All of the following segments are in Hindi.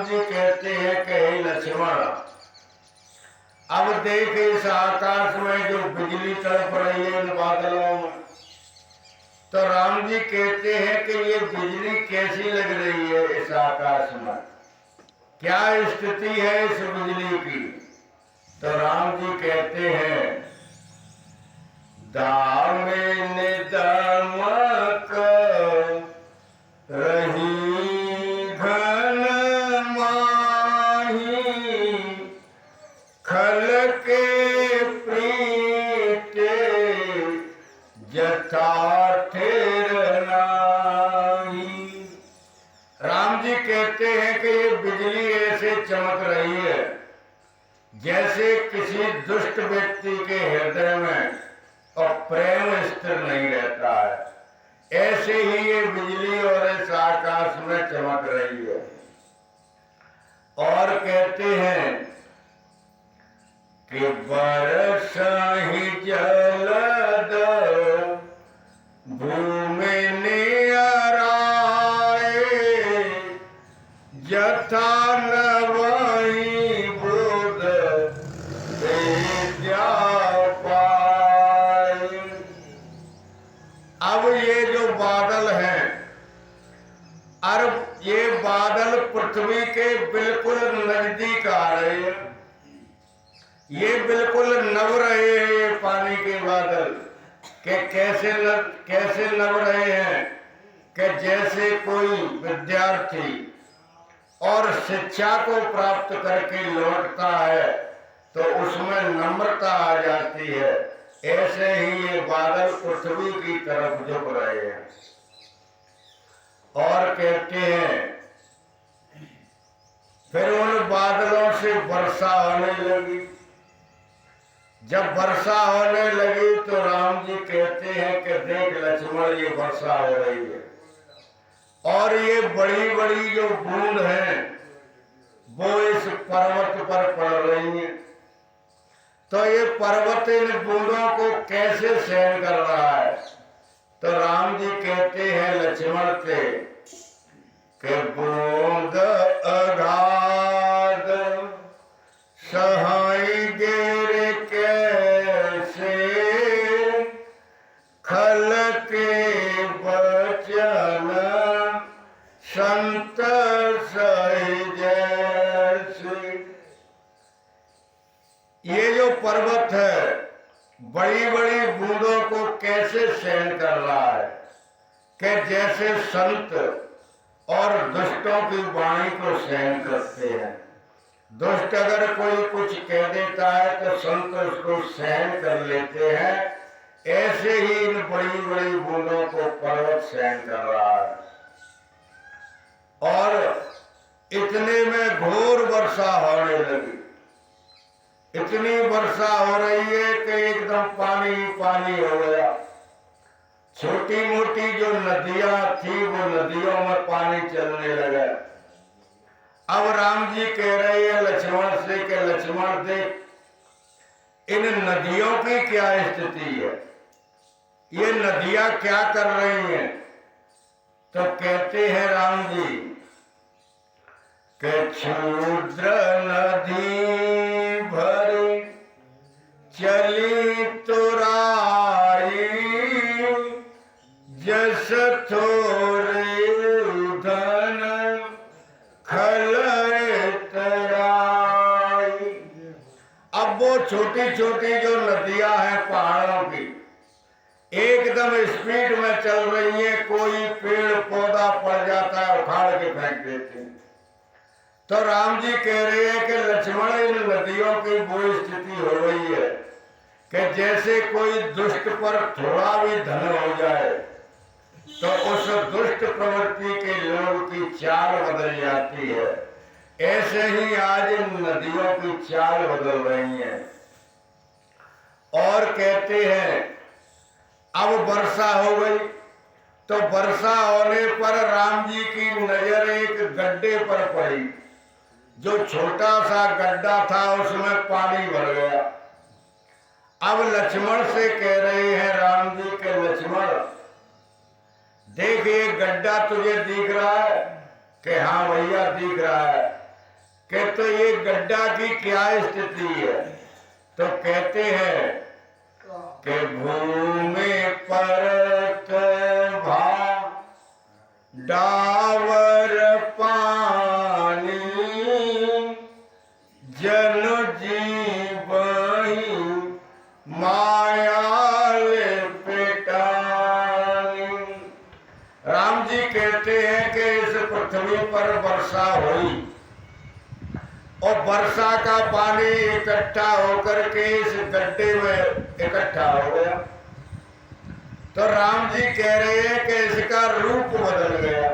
जी कहते हैं कि हे लक्ष्मण, अब देख इस आकाश में जो बिजली तड़प रही है इन बादलों में, तो राम जी कहते हैं कि ये बिजली कैसी लग रही है इस आकाश में, क्या स्थिति है इस बिजली की। तो राम जी कहते हैं दामिनी दमक रही घन माही, खल के प्रीते जथा ठेर नाही। राम जी कहते हैं कि ये बिजली ऐसे चमक रही है जैसे किसी दुष्ट व्यक्ति के हृदय में और प्रेम स्थिर नहीं रहता है, ऐसे ही ये बिजली और इस आकाश में चमक रही है। और कहते हैं कि बरसहि जलद भूमि नियराए, जथा नवहि बुध विद्या पाए। अब ये जो बादल हैं, अब ये बादल पृथ्वी के बिल्कुल नजदीक आ रहे हैं, ये बिल्कुल नभ रहे हैं ये पानी के बादल के कैसे नभ रहे हैं कि जैसे कोई विद्यार्थी और शिक्षा को प्राप्त करके लौटता है तो उसमें नम्रता आ जाती है, ऐसे ही ये बादल पृथ्वी की तरफ झुक रहे हैं। और कहते हैं फिर उन बादलों से वर्षा होने लगी। जब वर्षा होने लगी तो राम जी कहते हैं कि देख लक्ष्मण, ये वर्षा हो रही है और ये बड़ी बड़ी जो बूंद हैं वो इस पर्वत पर पड़ रही हैं। तो ये पर्वत इन बूंदों को कैसे सहन कर रहा है। तो राम जी कहते हैं लक्ष्मण से कि बूंद अगाध सहाई गिर कैसे, खल के बचन संत सही जैसे। ये जो पर्वत है बड़ी बड़ी बूंदों को कैसे सहन कर रहा है कि जैसे संत और दुष्टों की वाणी को सहन करते हैं। दुष्ट अगर कोई कुछ कह देता है तो संत उसको सहन कर लेते हैं, ऐसे ही इन बड़ी बड़ी बूंदों को पर्वत सहन कर रहा है। और इतने में घोर वर्षा होने लगी, इतनी वर्षा हो रही है कि एकदम पानी पानी हो गया। छोटी मोटी जो नदियां थी वो नदियों में पानी चलने लगा। अब राम जी कह रहे हैं लक्ष्मण से कि लक्ष्मण देख, इन नदियों की क्या स्थिति है, ये नदियां क्या कर रही हैं। तो कहते हैं राम जी कि क्षुद्र नदी भरी चली तुराई, जस थोरे धन खल तराई। अब वो छोटी छोटी जो नदियां हैं पहाड़ों की एकदम स्पीड में चल रही है, कोई पेड़ पौधा पड़ जाता है उखाड़ के फेंक देते हैं। तो राम जी कह रहे हैं कि लक्ष्मण, इन नदियों की वो स्थिति हो रही है कि जैसे कोई दुष्ट पर थोड़ा भी धन हो जाए तो उस दुष्ट प्रवृत्ति के लोग की चाल बदल जाती है, ऐसे ही आज इन नदियों की चाल बदल रही है। और कहते हैं अब वर्षा हो गई तो वर्षा होने पर राम जी की नजर एक गड्ढे पर पड़ी। जो छोटा सा गड्ढा था उसमें पानी भर गया। अब लक्ष्मण से कह रहे हैं राम जी के लक्ष्मण देख, ये गड्ढा तुझे दिख रहा है कि हाँ भैया दिख रहा है, कि तो ये गड्ढा की क्या स्थिति है। तो कहते हैं कि भूमि पर डावर पानी जन जीवही माया पेटानी। राम जी कहते हैं कि इस पृथ्वी पर वर्षा हुई और वर्षा का पानी इकट्ठा होकर के इस गड्ढे में इकट्ठा हो गया। तो राम जी कह रहे हैं कि इसका रूप बदल गया।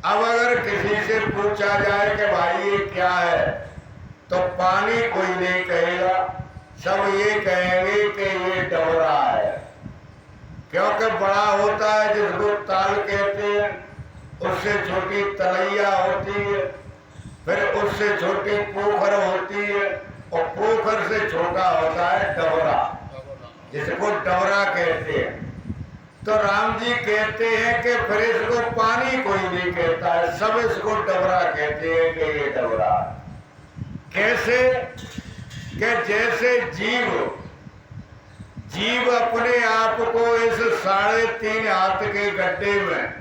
अब अगर किसी से पूछा जाए कि भाई ये क्या है, तो पानी कोई नहीं कहेगा, सब ये कहेंगे कि ये डबरा है। क्योंकि बड़ा होता है जिसको ताल कहते हैं, उससे छोटी तलैया होती है, फिर उससे छोटी पोखर होती है और पोखर से छोटा होता है डबरा, जिसको डबरा कहते हैं। तो राम जी कहते हैं कि फिर इसको पानी कोई नहीं कहता है, सब इसको डबरा कहते हैं कि ये डबरा। कैसे? कि जैसे जीव अपने आप को इस 3.5 हाथ के गड्ढे में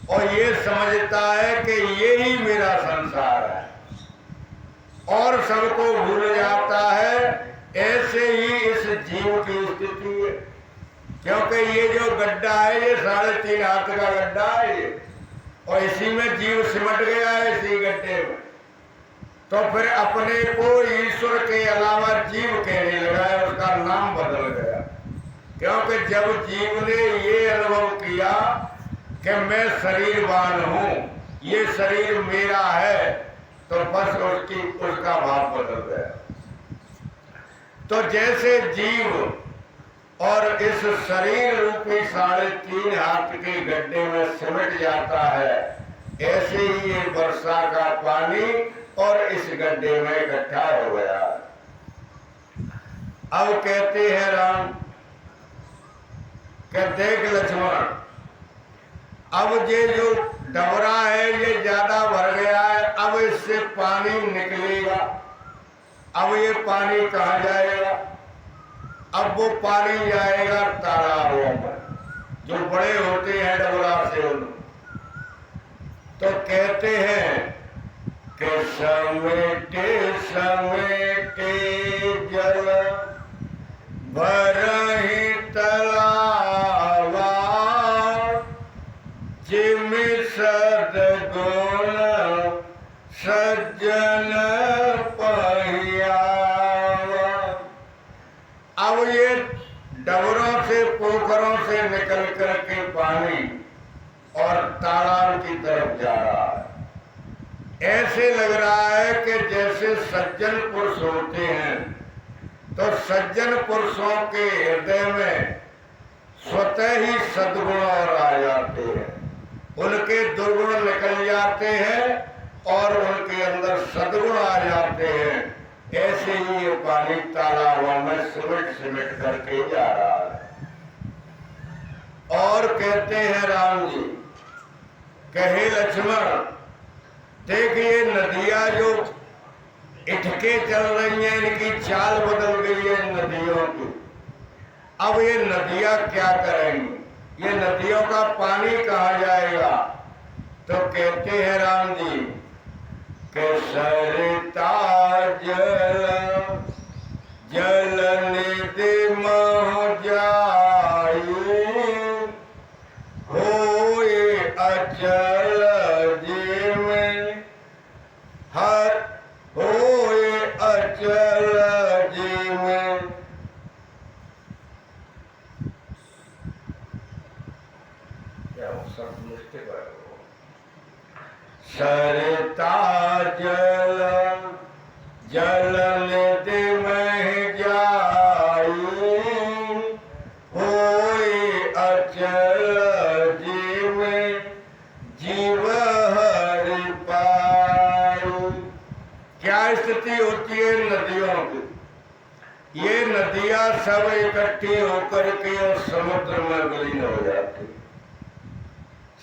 और ये समझता है कि ये ही मेरा संसार है और सबको भूल जाता है, ऐसे ही इस जीव की स्थिति है। क्योंकि ये जो गड्ढा है ये 3.5 हाथ का गड्ढा है ये, और इसी में जीव सिमट गया है इसी गड्ढे में। तो फिर अपने को ईश्वर के अलावा जीव कहने लगा है, उसका नाम बदल गया। क्योंकि जब जीव ने ये अनुभव किया कि मैं शरीरवान हूं, ये शरीर मेरा है, तो बस उसका भाव बदल गया। तो जैसे जीव और इस शरीर रूपी 3.5 हाथ के गड्ढे में सिमट जाता है, ऐसे ही ये वर्षा का पानी और इस गड्ढे में इकट्ठा हो गया। अब कहते हैं राम कि देख लक्ष्मण, अब ये जो डबरा है ये ज्यादा भर गया है, अब इससे पानी निकलेगा। अब ये पानी कहाँ जाएगा? अब वो पानी जाएगा तालाबों में जो बड़े होते हैं डबरा से। तो कहते हैं कि समेटे समेटे जल भरहि तलावा, जिमि सद्गुण सज्जन पहियावा। अब ये डबरों से पोखरों से निकल कर के पानी और तालाब की तरफ जा रहा है। ऐसे लग रहा है कि जैसे सज्जन पुरुष होते हैं, तो सज्जन पुरुषों के हृदय में स्वतः ही सद्गुण और आ जाते हैं, उनके दुर्गुण निकल जाते हैं और उनके अंदर सद्गुण आ जाते हैं। ऐसे ही ये पानी तालाबों में सिमट करके जा रहा है। और कहते हैं राम जी, कहे लक्ष्मण देखिए नदियां जो इठके चल रही हैं, इनकी चाल बदल गई है नदियों की। अब ये नदियां क्या करेंगी? ये नदियों का पानी कहाँ जाएगा? तो कहते हैं राम जी कि सरिता जल निधि मोह जाई, होए अचल होए अचल जी में। क्या सब मिस्टेक है? सरिता जल निधि में जाई, होए अचल जी में जीव हरि पाई। क्या स्थिति होती है नदियों की? ये नदियां सब इकट्ठी होकर के और समुद्र में विलीन हो जाती।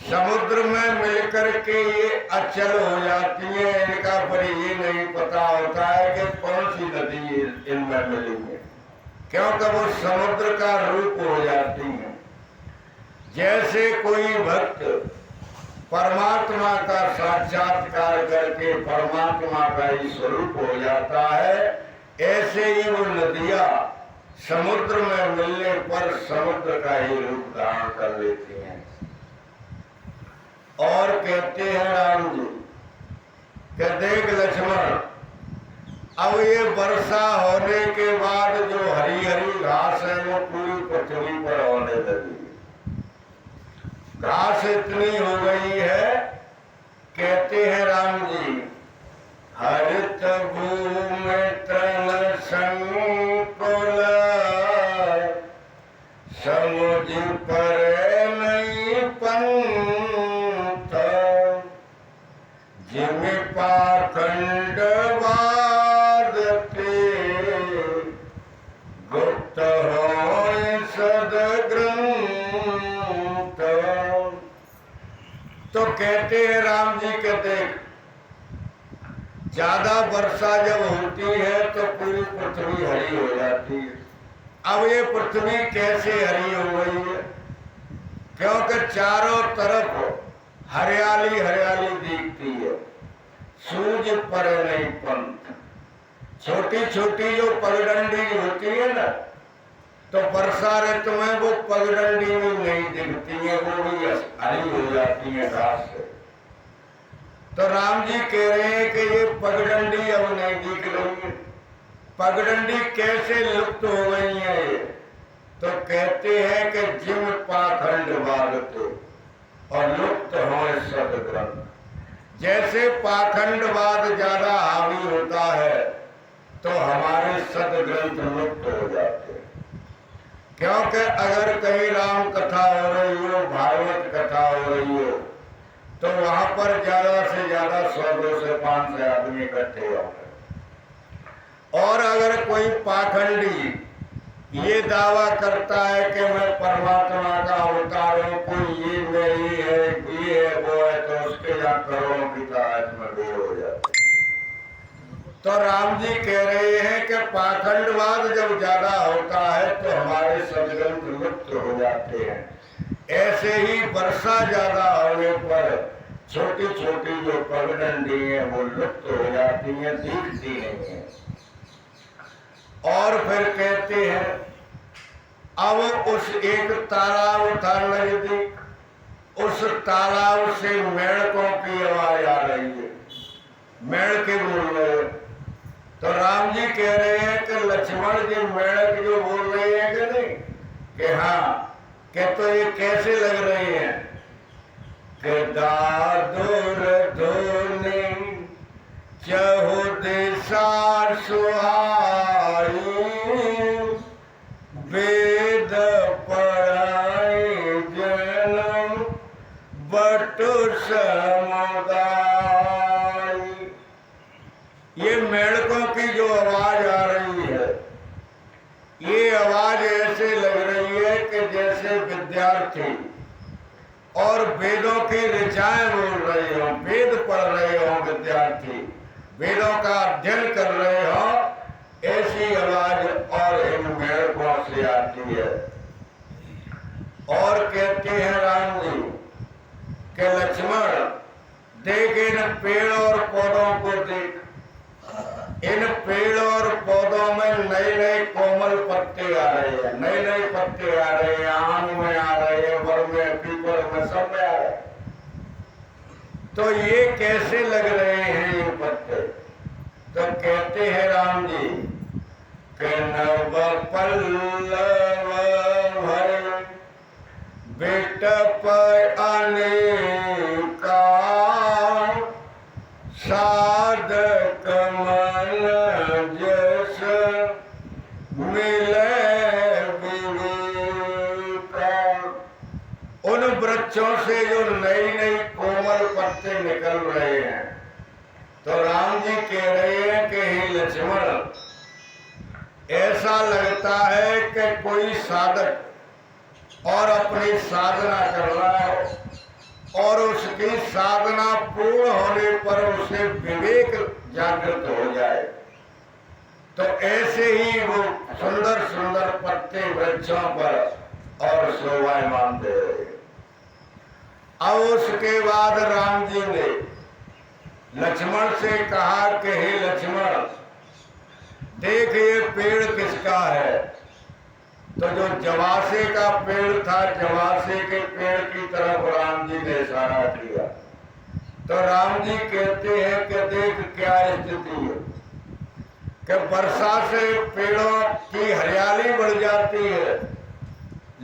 समुद्र में मिलकर के ये अचल हो जाती है। इनका पर ये नहीं पता होता है कि कौन सी नदी इनमें मिलेंगे, क्योंकि वो समुद्र का रूप हो जाती है। जैसे कोई भक्त परमात्मा का साक्षात्कार करके परमात्मा का ही स्वरूप हो जाता है, ऐसे ही वो नदियां समुद्र में मिलने पर समुद्र का ही रूप धारण कर लेती हैं। और कहते हैं राम जी कि देख लक्ष्मण, अब ये वर्षा होने के बाद जो हरी हरी घास है वो पूरी पृथ्वी पर होने लगी। घास इतनी हो गई है, कहते हैं राम जी, हरित भूमि तन संकुल समुझ पर नहीं पंथ, जिम पाखंड बादते गुप्त होय सदग्रंथ। तो कहते हैं राम जी के देख, ज्यादा वर्षा जब होती है तो पूरी पृथ्वी हरी हो जाती है। अब ये पृथ्वी कैसे हरी हो गई है? क्योंकि चारों तरफ हरियाली हरियाली दिखती है। सूझ पर नहीं पंथ, छोटी छोटी जो पगडंडी होती है ना, तो वर्षा ऋतु में वो पगडंडी भी नहीं दिखती है, वो भी हरी हो जाती है घास से। तो राम जी कह रहे हैं कि ये पगडंडी अब नहीं दिख रही है। पगडंडी कैसे लुप्त हो गई है ये? तो कहते हैं कि जिम पाखंड बागते और लुप्त हो सदग्रंथ। जैसे पाखंडवाद ज्यादा हावी होता है तो हमारे सदग्रंथ लुप्त हो जाते हैं। क्योंकि अगर कहीं राम कथा हो रही हो, भागवत कथा हो रही हो, तो वहां पर ज्यादा से ज्यादा 100 से 500 आदमी इकट्ठे होंगे। और अगर कोई पाखंडी ये दावा करता है कि मैं परमात्मा का अवतार हूं, कोई ये नहीं है, ये है, वो है, तो उसके यहाँ करोड़ों की तादाद में भीड़ हो जाती। तो राम जी कह रहे हैं कि पाखंडवाद जब ज्यादा होता है तो हमारे सदग्रंथ लुप्त हो जाते हैं। ऐसे ही वर्षा ज्यादा होने पर छोटी छोटी जो पगडंडी है वो लुप्त हो जाती है, दिखती नहीं है। और फिर कहते हैं अब उस एक तालाब था नजदीक, उस तालाब से मेढकों की आवाज आ रही है, मेढके बोल रहे हैं। तो राम जी कह रहे हैं कि लक्ष्मण जी मेढक जो बोल रहे हैं कि नहीं, कि हाँ, कि तो ये कैसे लग रहे हैं कि दादुर धोने चहु दिशा सुहाई, वेद पढ़ाई जनम बटु समुदाय। ये मेढकों की जो आवाज आ रही है, ये आवाज ऐसे लग रही है कि जैसे विद्यार्थी और वेदों की ऋचाएं बोल रहे हो, वेद पढ़ रहे हो, विद्यार्थी वेदों का अध्ययन कर रहे हो, ऐसी आवाज और इन मेढकों से आती है। और कहते हैं राम जी कि लक्ष्मण देख इन पेड़ और पौधों को देख, इन पेड़ और पौधों में नए नए कोमल पत्ते आ रहे हैं, नए नए पत्ते आ रहे हैं, आम में आ रहे हैं, वर में, पीपल में, सब में आ रहे हैं। तो ये कैसे लग रहे हैं ये पत्ते? तो कहते हैं राम जी कि नव पल्लव भय बिटप अनेका, साधक मन जस मिले विवेका। उन वृक्षों से जो नई नई कोमल पत्ते निकल रहे हैं, तो राम जी कह रहे हैं कि हे लक्ष्मण, ऐसा लगता है कि कोई साधक और अपनी साधना कर रहा है और उसकी साधना पूर्ण होने पर उसे विवेक जागृत हो जाए, तो ऐसे ही वो सुंदर सुंदर पत्ते वृक्षों पर और शोभायमान दे रहे। अब उसके बाद राम जी ने लक्ष्मण से कहा कि हे लक्ष्मण, देख ये पेड़ किसका है। तो जो जवासे का पेड़ था, जवासे के पेड़ की तरफ राम जी ने इशारा किया। तो राम जी कहते हैं कि देख क्या स्थिति है कि वर्षा से पेड़ों की हरियाली बढ़ जाती है,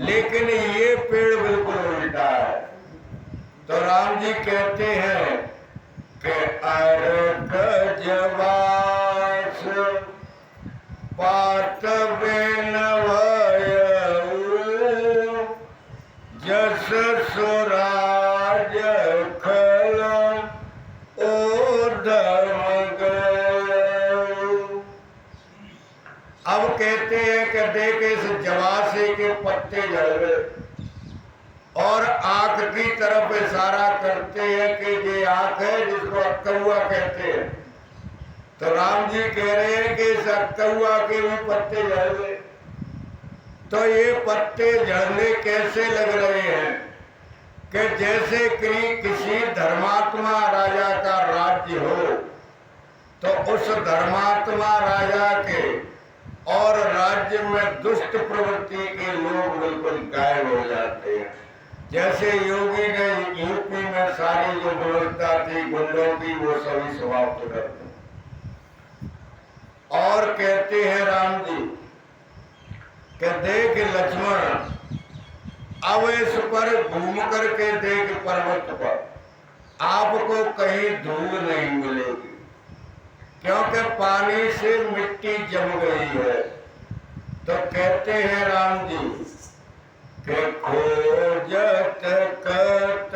लेकिन ये पेड़ बिल्कुल उल्टा है। तो राम जी कहते हैं कि अर्क जवास पात जस सुराज खल ऊर्ध्व गयो। अब कहते हैं कि देख इस जवासे के पत्ते झड़ गए और आंख की तरफ इशारा करते हैं कि ये आंख है जिसको अक्कहुआ कहते हैं। तो राम जी कह रहे हैं कि इस अक्कहुआ के भी पत्ते झड़ गए। तो ये पत्ते झड़ने कैसे लग रहे हैं कि जैसे किसी धर्मात्मा राजा का राज्य हो, तो उस धर्मात्मा राजा के और राज्य में दुष्ट प्रवृत्ति के लोग बिल्कुल गायब हो जाते हैं। जैसे योगी ने यूपी में सारी जो व्यवस्था थी गुंडों की, वो सभी समाप्त कर दी। और कहते हैं राम जी कि देख लक्ष्मण, अब इस पर घूम करके देख पर्वत पर आपको कहीं धूल नहीं मिलेगी, क्योंकि पानी से मिट्टी जम गई है। तो कहते हैं राम जी कि खोजत कत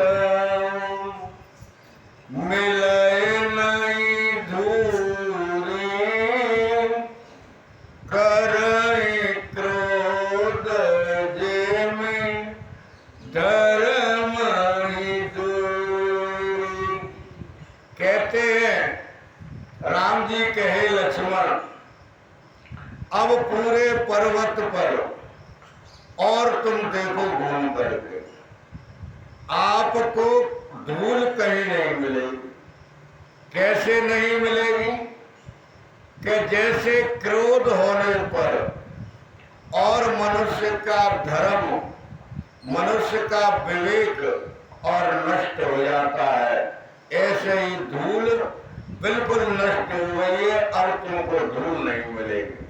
मिले नहीं धूरी, करई क्रोध जे में धर्म ही दूरी। कहते हैं राम जी कहे लक्ष्मण, अब पूरे पर्वत पर और तुम देखो घूम करके, आपको धूल कहीं नहीं मिलेगी। कैसे नहीं मिलेगी कि जैसे क्रोध होने पर और मनुष्य का धर्म, मनुष्य का विवेक और नष्ट हो जाता है, ऐसे ही धूल बिल्कुल नष्ट हो गई है, अब तुमको धूल नहीं मिलेगी।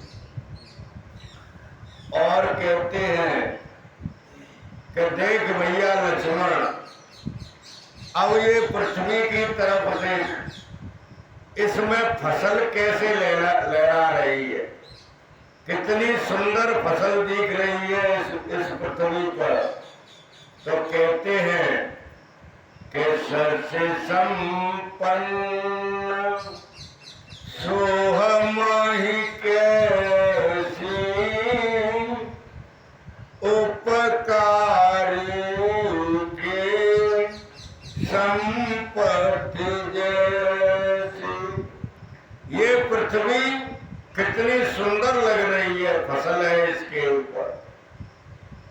और कहते हैं कि देख भैया लक्ष्मण, अब ये पृथ्वी की तरफ देख, इसमें फसल कैसे लहरा रही है, कितनी सुंदर फसल दिख रही है इस पृथ्वी पर। तो कहते हैं कि सस्य संपन्न सोहमहि कैसी उपकारी के संपत्ति जैसी। ये पृथ्वी कितनी सुंदर लग रही है, फसल है इसके ऊपर,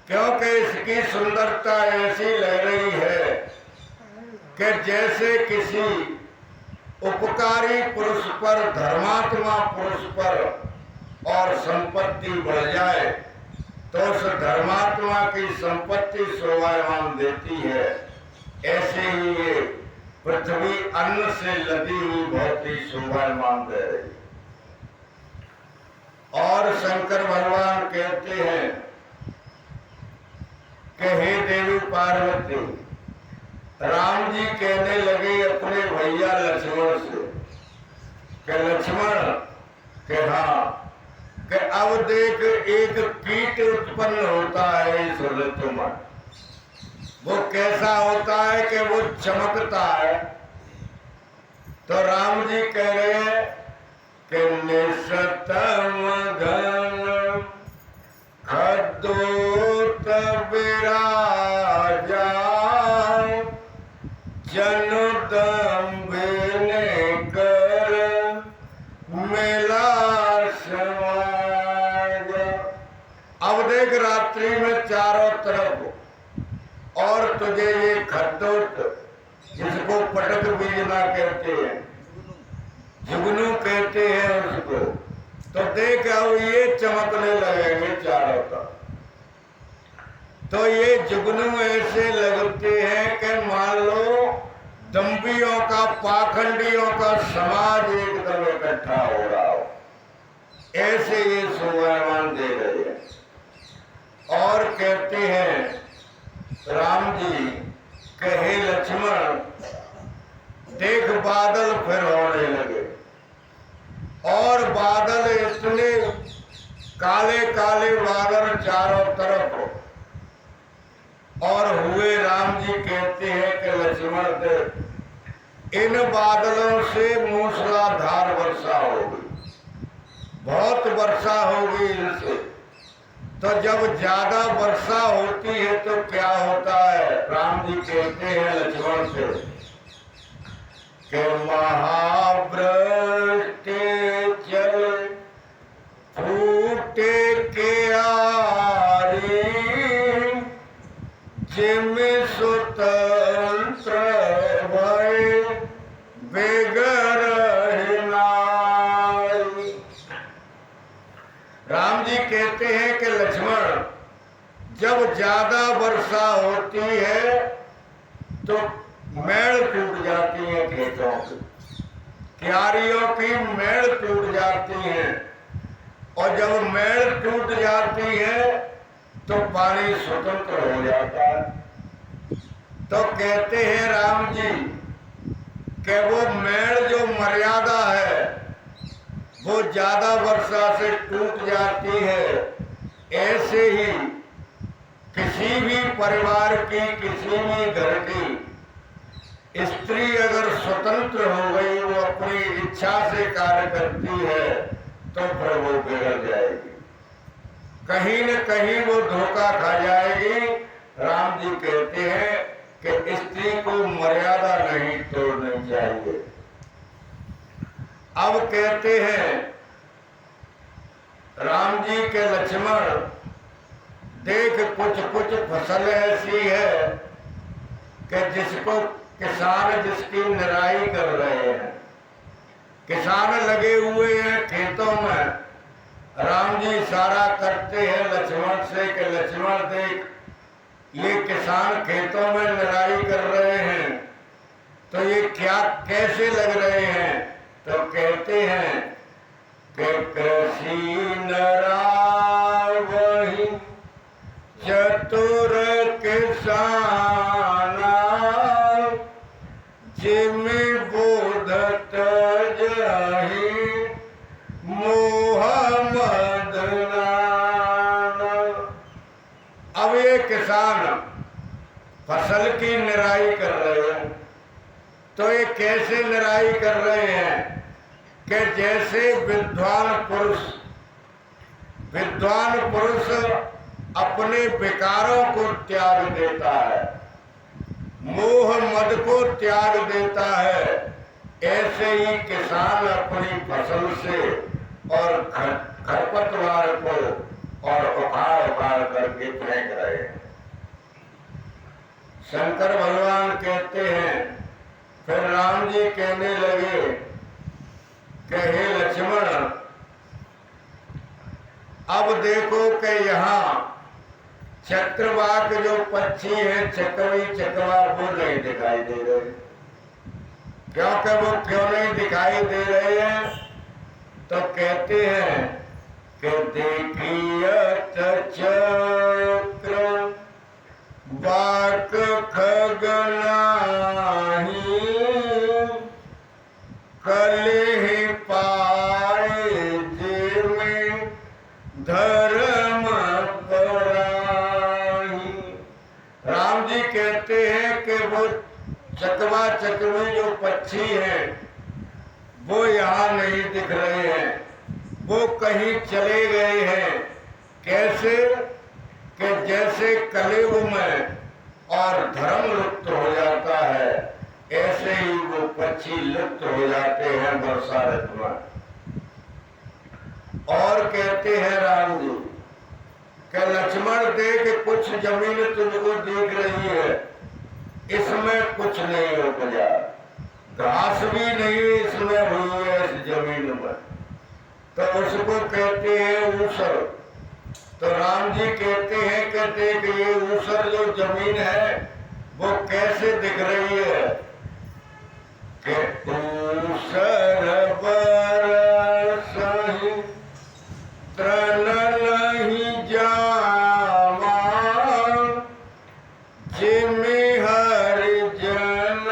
क्योंकि इसकी सुंदरता ऐसी लग रही है कि जैसे किसी उपकारी पुरुष पर, धर्मात्मा पुरुष पर और संपत्ति बढ़ जाए तो उस धर्मात्मा की संपत्ति शोभायमान देती है। ऐसे ही ये पृथ्वी अन्न से लदी हुई बहुत ही शोभायमान दे रही। और शंकर भगवान कहते हैं कि हे देवी पार्वती, राम जी कहने लगे अपने भैया लक्ष्मण से कि लक्ष्मण कि हाँ, कि अब देख एक कीट उत्पन्न होता है इस ऋतु में। वो कैसा होता है कि वो चमकता है। तो राम जी कह रहे हैं कि निशतम घन खद्दोत विराजा बेने कर मेला समाज। अब देख रात्रि में चारों तरफ और तुझे ये खद्दोत जिसको पटक बीजना कहते हैं, जुगनू कहते हैं उसको, तो देख अब ये चमकने लगेंगे चारों तरफ। तो ये जुगनू ऐसे लगते हैं कि मान लो दंभियों का, पाखंडियों का समाज एकदम इकट्ठा हो रहा हो, ऐसे ये शोभायमान दे रहे हैं। और कहते हैं राम जी कहे लक्ष्मण देख बादल फिर होने लगे, और बादल इतने काले काले बादल चारों तरफ, और हुए राम जी कहते हैं कि लक्ष्मण देख इन बादलों से मूसलाधार वर्षा होगी, बहुत वर्षा होगी इनसे। तो जब ज्यादा वर्षा होती है तो क्या होता है, राम जी कहते हैं लक्ष्मण से कि महावृष्टि जल फूटे के आरी जिम स्वतंत्र भय बेगर नारी। राम जी कहते हैं कि लक्ष्मण जब ज्यादा वर्षा होती है तो मेड़ टूट जाती है, खेतों की क्यारियों की मेड़ टूट जाती है, और जब मेड़ टूट जाती है तो पानी स्वतंत्र हो जाता है। तो कहते हैं राम जी कि वो मेड़ जो मर्यादा है वो ज्यादा वर्षा से टूट जाती है। ऐसे ही किसी भी परिवार की, किसी भी घर की स्त्री अगर स्वतंत्र हो गई, वो अपनी इच्छा से कार्य करती है, तो फिर वो बिगड़ जाएगी, कहीं न कहीं वो धोखा खा जाएगी। राम जी कहते हैं कि स्त्री को मर्यादा नहीं तोड़नी चाहिए। अब कहते हैं राम जी के लक्ष्मण देख कुछ कुछ फसल ऐसी है कि जिसको किसान जिसकी निराई कर रहे हैं, किसान लगे हुए हैं खेतों में। राम जी इशारा करते हैं लक्ष्मण से कि लक्ष्मण देख ये किसान खेतों में निराई कर रहे हैं, तो ये क्या कैसे लग रहे हैं? तो कहते हैं कि कृषि नरावहि चतुर किसान जिमि बोधत जाहि मोह मद नाम। अब ये किसान फसल की निराई कर रहे हैं, तो ये कैसे निराई कर रहे हैं कि जैसे विद्वान पुरुष अपने विकारों को त्याग देता है, मोह मद को त्याग देता है, ऐसे ही किसान अपनी फसल से और खरपतवार को और उखाड़ करके फेंक रहे हैं। शंकर भगवान कहते हैं, फिर राम जी कहने लगे कि हे लक्ष्मण अब देखो कि यहाँ चक्रवाक जो पक्षी है, चकवी चकवा, वो नहीं दिखाई दे रहे। क्योंकि वो क्यों नहीं दिखाई दे रहे हैं? तो कहते हैं कि देखियत चक्र बाक खगनाही कलेह पाए जिमे धर्म पराही। राम जी कहते हैं कि वो चकवा चकवी जो पक्षी हैं वो यहाँ नहीं दिख रहे हैं, वो कहीं चले गए हैं। कैसे कि जैसे कलयुग में और धर्म लुप्त हो जाता है, ऐसे ही वो पक्षी लुप्त हो जाते हैं वर्षा ऋतु में। और कहते हैं राम जी कि लक्ष्मण देख कुछ जमीन तुझको दिख रही है, इसमें कुछ नहीं उपजा, घास भी नहीं इसमें हुई है इस जमीन में, तो उसको कहते हैं ऊसर। तो राम जी कहते हैं कि देख ये ऊसर जो जमीन है वो कैसे दिख रही है कि ऊसर बरसहि तृण नहीं जामा, जिमि हरि जन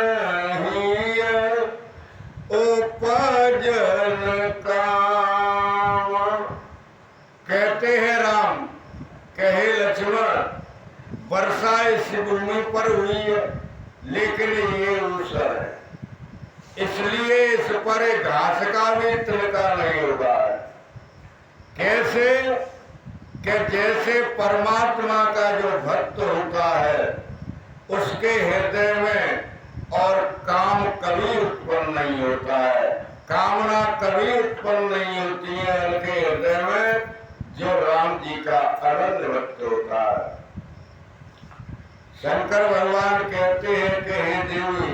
हिय उपजन काम। कहते हैं राम कहे लक्ष्मण वर्षा इस भूमि पर हुई है लेकिन ये ऊसर है, इसलिए इस पर घास का भी तिनका नहीं होगा। कैसे कि जैसे परमात्मा का जो भक्त होता है उसके हृदय में और काम कभी उत्पन्न नहीं होता है, कामना कभी उत्पन्न नहीं होती है उनके हृदय में, जो राम जी का अनन्य भक्त होता है। शंकर भगवान कहते हैं कि हे देवी,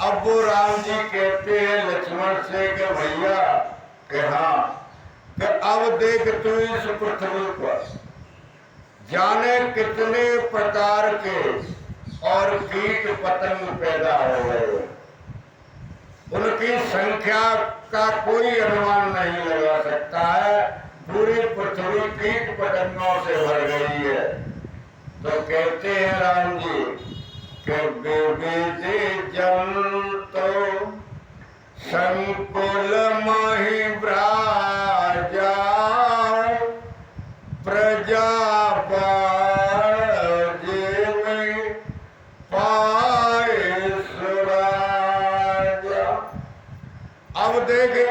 अब वो राम जी कहते हैं लक्ष्मण से कि भैया कि हाँ कि अब देख तू इस पृथ्वी पर जाने कितने प्रकार के और कीट पतंग पैदा हो गए, उनकी संख्या का कोई अनुमान नहीं लगा सकता है, पूरी पृथ्वी कीट पतंगों से भर गई है। तो कहते हैं राम जी कि विविध जंतु संकुल महि ब्राजा, प्रजा जिमि पाए सुराजा। अब देखे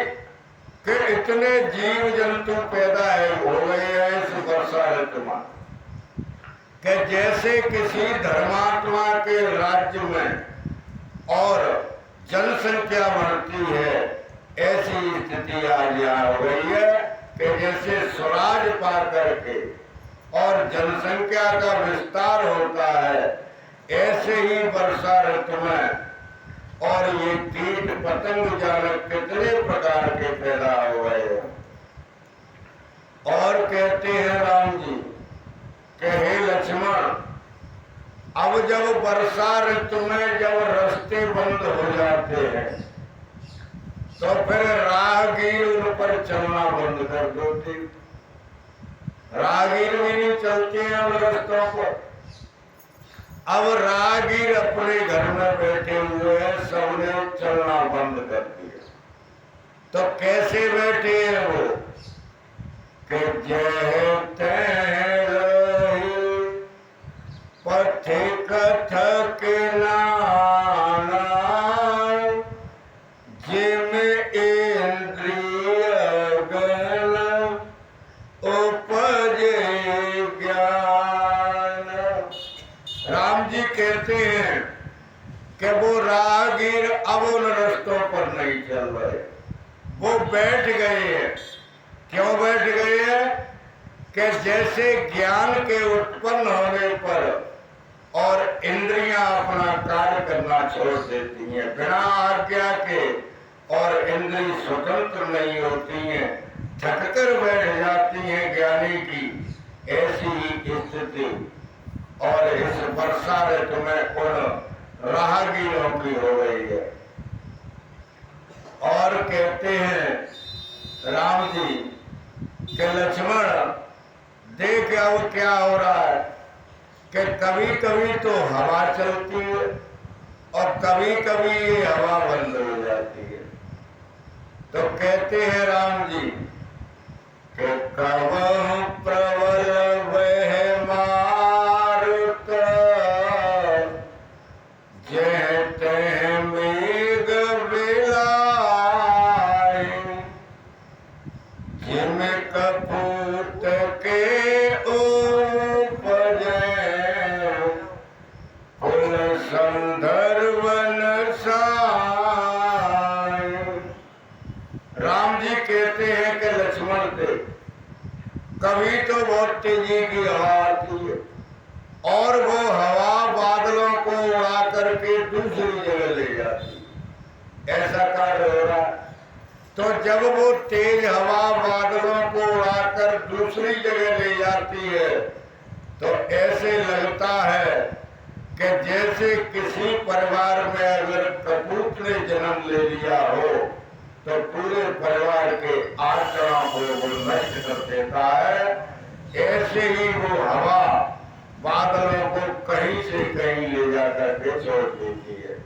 कि इतने जीव जंतु पैदा हो गए हैं इस वर्षा ऋतु में कि जैसे किसी धर्मात्मा के राज्य में और जनसंख्या बढ़ती है, ऐसी स्थिति आज यहाँ हो गई है कि जैसे स्वराज पा करके और जनसंख्या का विस्तार होता है, ऐसे ही वर्षा ऋतु में और ये कीट पतंग जाने कितने प्रकार के पैदा हो गए हैं। और कहते हैं राम जी कि हे लक्ष्मण, अब जब वर्षा ऋतु में जब रास्ते बंद हो जाते हैं तो फिर राहगीर उन पर चलना बंद कर देते, राहगीर भी नहीं चलते हैं उन रास्तों पर। अब राहगीर अपने घर में बैठे हुए हैं, सबने चलना बंद कर दिया। तो कैसे बैठे हैं वो कि जय तय पथिक थक नाना, जिम इंद्रिय गण उपजे ज्ञान। राम जी कहते हैं कि वो राहगीर अब उन रास्तों पर नहीं चल रहे, वो बैठ गए हैं। क्यों बैठ गए हैं कि जैसे ज्ञान के उत्पन्न होने पर और इंद्रियां अपना कार्य करना छोड़ देती हैं बिना आज्ञा के, और इंद्रिय स्वतंत्र नहीं होती हैं, थककर बैठ जाती हैं ज्ञानी की, ऐसी ही स्थिति और इस वर्षा ऋतु में उन राहगीरों की हो गई है। और कहते हैं राम जी कि लक्ष्मण देख अब क्या हो रहा है कि कभी कभी तो हवा चलती है और कभी कभी ये हवा बंद हो जाती है। तो कहते हैं राम जी कि कवं प्रबल वह मारुत, जय तय मेघ बिलाए, जिम कपूत के उपजे, कुल संदर्वन कहते हैं कि लक्ष्मण थे, कभी तो बहुत तेजी की हवा आती है और वो हवा बादलों को उड़ा करके दूसरी जगह ले जाती है, ऐसा कार्य हो रहा है। तो जब वो तेज हवा बादलों को उड़ाकर दूसरी जगह ले जाती है तो ऐसे लगता है कि जैसे किसी परिवार में अगर कपूत ने जन्म ले लिया हो तो पूरे परिवार के आचरण को वो नष्ट कर देता है। ऐसे ही वो हवा बादलों को कहीं से कहीं ले जाकर के छोड़ देती है।